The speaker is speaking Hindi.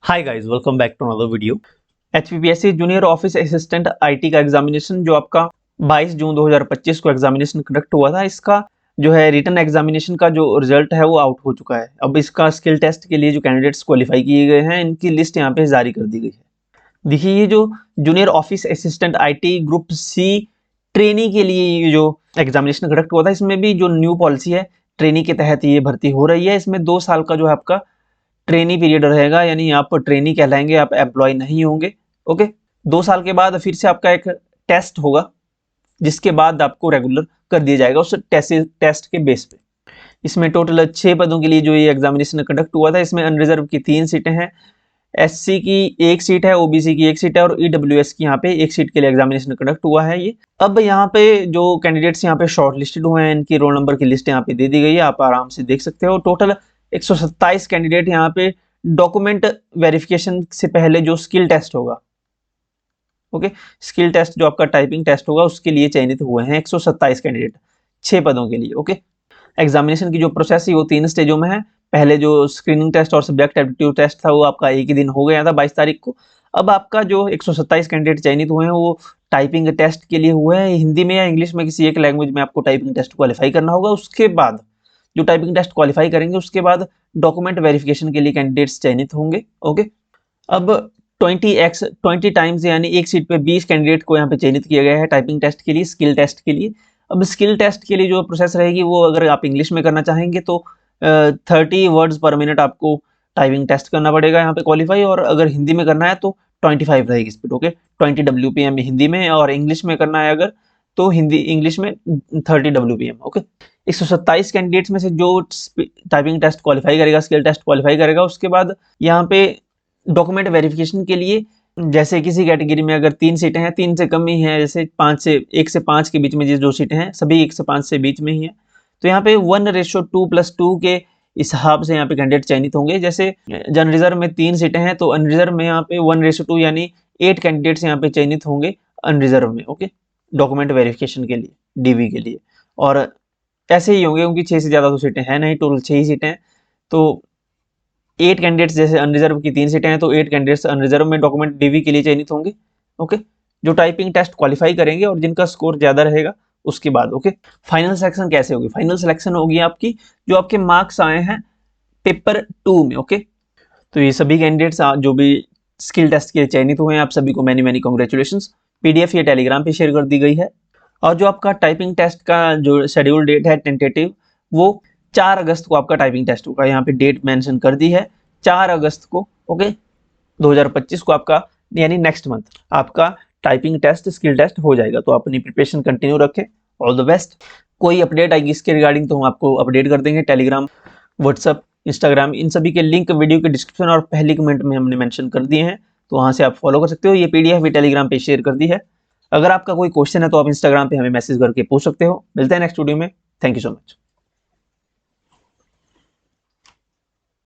Hi guys, welcome back to another video. HPPSC junior office assistant IT का एग्जामिनेशन जो आपका 22 जून 2025 को एग्जामिनेशन कंडक्ट हुआ था, इसका जो है रिटन एग्जामिनेशन का जो रिजल्ट है वो आउट हो चुका है। अब इसका स्किल टेस्ट के लिए जो कैंडिडेट्स क्वालिफाई किए गए हैं, इनकी लिस्ट यहाँ पे जारी कर दी गई है। देखिए, ये जो junior office assistant IT group C trainee के लिए ये जो एग्जामिनेशन कंडक्ट हुआ था, इसमें भी जो न्यू पॉलिसी है ट्रेनी के तहत ये भर्ती हो रही है। इसमें 2 साल का जो है आपका ट्रेनी पीरियड रहेगा, यानी आप ट्रेनी कहलाएंगे, आप एम्प्लॉय नहीं होंगे। ओके, 2 साल के बाद फिर से आपका एक टेस्ट होगा, जिसके बाद आपको रेगुलर कर दिया जाएगा उस टेस्ट के बेस पे। इसमें टोटल 6 पदों के लिए जो ये एग्जामिनेशन कंडक्ट हुआ था, इसमें अनरिजर्व की 3 सीटें हैं, एससी की 1 सीट है, ओबीसी की 1 सीट है और ईडब्ल्यूएस की यहाँ पे 1 सीट के लिए एग्जामिनेशन कंडक्ट हुआ है। ये अब यहाँ पे जो कैंडिडेट्स यहाँ पे शॉर्ट लिस्टेड हुए हैं, इनकी रोल नंबर की लिस्ट यहाँ पे दे दी गई है, आप आराम से देख सकते हो। टोटल 127 कैंडिडेट यहाँ पे डॉक्यूमेंट वेरिफिकेशन से पहले जो स्किल टेस्ट होगा, ओके, स्किल टेस्ट जो आपका टाइपिंग टेस्ट होगा, उसके लिए चयनित हुए हैं 127 कैंडिडेट 6 पदों के लिए। ओके, एग्जामिनेशन की जो प्रोसेस है वो 3 स्टेजों में है। पहले जो स्क्रीनिंग टेस्ट और सब्जेक्ट एप्टीट्यूड टेस्ट था वो आपका एक ही दिन हो गया था, 22 तारीख को। अब आपका जो 127 कैंडिडेट चयनित हुए हैं वो टाइपिंग टैस्ट के लिए हुए हैं। हिंदी में या इंग्लिश में किसी एक लैंग्वेज में आपको टाइपिंग टेस्ट क्वालिफाई करना होगा। उसके बाद जो टाइपिंग टेस्ट क्वालिफाई करेंगे, उसके बाद डॉक्यूमेंट वेरिफिकेशन के लिए कैंडिडेट्स चयनित होंगे। ओके, अब 20 टाइम्स यानी एक सीट पे 20 कैंडिडेट को यहाँ पे चयनित किया गया है टाइपिंग टेस्ट के लिए, स्किल टेस्ट के लिए। अब स्किल टेस्ट के लिए जो प्रोसेस रहेगी वो, अगर आप इंग्लिश में करना चाहेंगे तो 30 वर्ड्स पर मिनट आपको टाइपिंग टेस्ट करना पड़ेगा यहाँ पे क्वालिफाई, और अगर हिंदी में करना है तो 25 रहेगी स्पीड। ओके, 20 WPM हिंदी में, और इंग्लिश में करना है अगर तो इंग्लिश में 30 WPM। ओके, 127 कैंडिडेट्स में से जो टाइपिंग टेस्ट क्वालिफाई करेगा, स्किल टेस्ट क्वालिफाई करेगा, उसके बाद यहाँ पे डॉक्यूमेंट वेरिफिकेशन के लिए, जैसे किसी कैटेगरी में अगर 3 सीटें हैं, 3 से कम ही है, जैसे 1 से 5 के बीच में जो सीटें हैं, सभी 1 से 5 से बीच में ही है, तो यहाँ पे 1:2+2 के हिसाब से यहाँ पे कैंडिडेट चयनित होंगे। जैसे जन रिजर्व में 3 सीटें हैं, तो अनरिजर्व में यहाँ पे 1:2 यानी 8 कैंडिडेट्स यहाँ पे चयनित होंगे अनरिजर्व में। ओके, डॉक्यूमेंट वेरिफिकेशन के लिए, डीवी के लिए, और ऐसे ही होंगे क्योंकि 6 से ज़्यादा तो सीटें हैं नहीं, टोटल 6 ही सीटें हैं। तो 8 कैंडिडेट्स, जैसे अनरिजर्व की 3 सीटें हैं तो 8 कैंडिडेट्स अनरिजर्व में डॉक्यूमेंट डीवी के लिए चयनित होंगे। ओके, जो टाइपिंग टेस्ट क्वालिफाई करेंगे और जिनका स्कोर ज़्यादा रहेगा उसके बाद। ओके, फाइनल सिलेक्शन कैसे होगी? फाइनल सिलेक्शन होगी आपकी जो आपके मार्क्स आए हैं पेपर 2 में। ओके, तो ये सभी कैंडिडेट्स जो भी स्किल टेस्ट के लिए चयनित हुए हैं, आप सभी को मैनी मैनी कॉन्ग्रेचुलेशंस। पीडीएफ ये टेलीग्राम पे शेयर कर दी गई है। और जो आपका टाइपिंग टेस्ट का जो शेड्यूल डेट है टेंटेटिव, वो 4 अगस्त को आपका टाइपिंग टेस्ट होगा। यहाँ पे डेट मेंशन कर दी है 4 अगस्त को। ओके, 2025 को आपका, यानी नेक्स्ट मंथ आपका टाइपिंग टेस्ट, स्किल टेस्ट हो जाएगा। तो अपनी प्रिपरेशन कंटिन्यू रखें। All the best. कोई अपडेट आएगी इसके रिगार्डिंग तो हम आपको अपडेट कर देंगे। टेलीग्राम, व्हाट्सअप, इंस्टाग्राम, इन सभी के लिंक वीडियो के डिस्क्रिप्शन और पहली कमेंट में हमने मेंशन कर दिए हैं, तो वहां से आप फॉलो कर सकते हो। ये पीडीएफ भी टेलीग्राम पे शेयर कर दी है। अगर आपका कोई क्वेश्चन है तो आप इंस्टाग्राम पे हमें मैसेज करके पूछ सकते हो। मिलते हैं नेक्स्ट वीडियो में। Thank you so much.